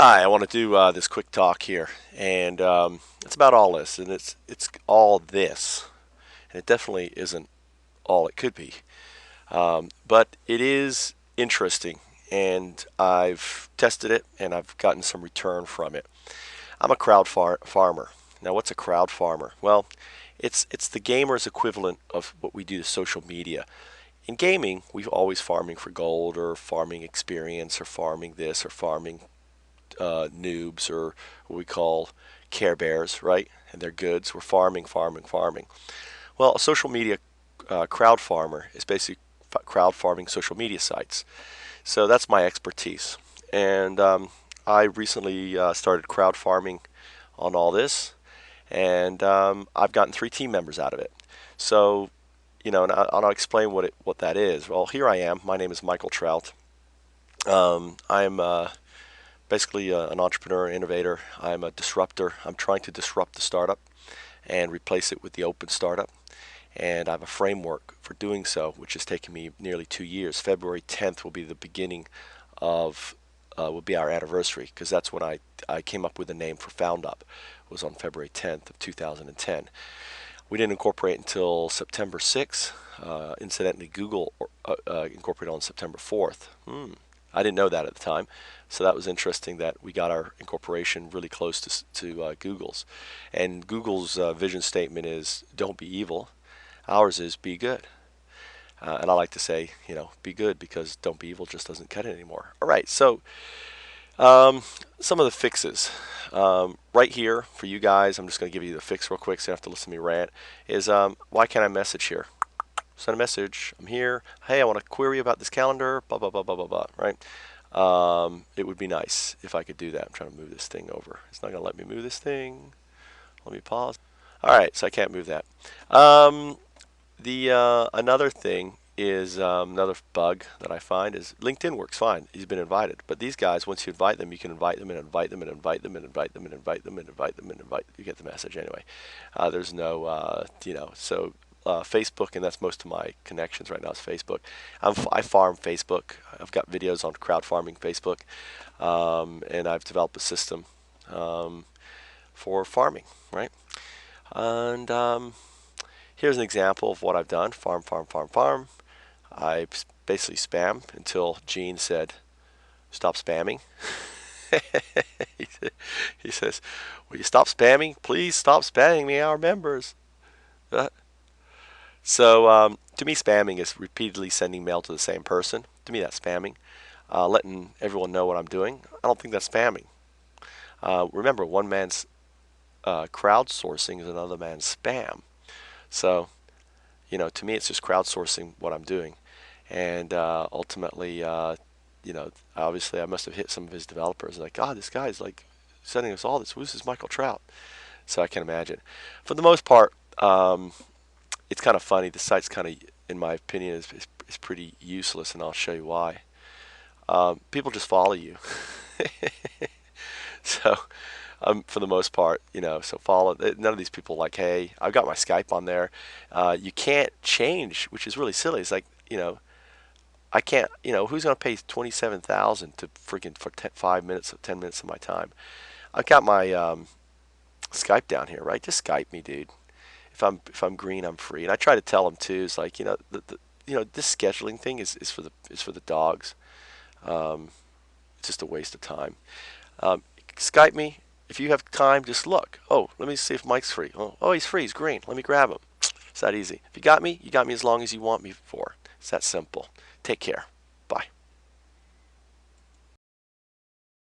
Hi, I want to do this quick talk here, and it's about all this, and it's all this, and it definitely isn't all it could be, but it is interesting, and I've tested it, and I've gotten some return from it. I'm a farmer. Now, what's a crowd farmer? Well, it's the gamer's equivalent of what we do to social media. In gaming, we've always farming for gold, or farming experience, or farming this, or farming noobs, or what we call Care Bears, right? And their goods. We're farming, farming, farming. Well, a social media crowd farmer is basically crowd farming social media sites. So that's my expertise. And I recently started crowd farming on all this, and I've gotten 3 team members out of it. So, and I'll explain what that is. Well, here I am. My name is Michael Trout. I'm basically an entrepreneur, innovator. I'm a disruptor. I'm trying to disrupt the startup and replace it with the open startup. And I have a framework for doing so, which has taken me nearly 2 years. February 10th will be the beginning of, will be our anniversary, because that's when I came up with the name for Foundup. It was on February 10th of 2010. We didn't incorporate until September 6th. Incidentally, Google incorporated on September 4th. I didn't know that at the time, so that was interesting that we got our incorporation really close to Google's. And Google's vision statement is "Don't be evil." Ours is "Be good." And I like to say, be good, because "Don't be evil" just doesn't cut it anymore. All right, so some of the fixes. Right here for you guys, I'm just going to give you the fix real quick so you don't have to listen to me rant, is why can't I message here? Send a message. I'm here. Hey, I want to query about this calendar. Blah, blah, blah, blah, blah, blah. Right? It would be nice if I could do that. I'm trying to move this thing over. It's not going to let me move this thing. Let me pause. All right, so I can't move that. The Another thing is another bug that I find is LinkedIn works fine. He's been invited, but these guys, once you invite them, you can invite them and invite them and invite them and invite them and invite them and invite them and invite. You get the message anyway. There's no, so Facebook, and that's most of my connections right now is Facebook. I farm Facebook. I've got videos on crowd farming Facebook, and I've developed a system for farming, right? And here's an example of what I've done: farm, farm, farm, farm. I basically spam until Gene said, "Stop spamming." he says, "Will you stop spamming? Please stop spamming me, our members." Uh, So to me, spamming is repeatedly sending mail to the same person. To me, that's spamming. Letting everyone know what I'm doing, I don't think that's spamming. Remember, one man's crowdsourcing is another man's spam. So, to me, it's just crowdsourcing what I'm doing. And ultimately, obviously I must have hit some of his developers. Like, God, this guy's like sending us all this. Who's this Michael Trout? So I can imagine. For the most part, it's kind of funny. The site's kind of, in my opinion, is pretty useless, and I'll show you why. People just follow you. So, for the most part, so follow. None of these people like, hey, I've got my Skype on there. You can't change, which is really silly. It's like, I can't, who's going to pay 27,000 to freaking for 5 minutes, 10 minutes of my time? I've got my Skype down here, right? Just Skype me, dude. If I'm green, I'm free. And I try to tell them too. It's like, this scheduling thing is for the dogs. It's just a waste of time. Skype me. If you have time, just look. Oh, let me see if Mike's free. Oh, he's free. He's green. Let me grab him. It's that easy. If you got me as long as you want me for. It's that simple. Take care.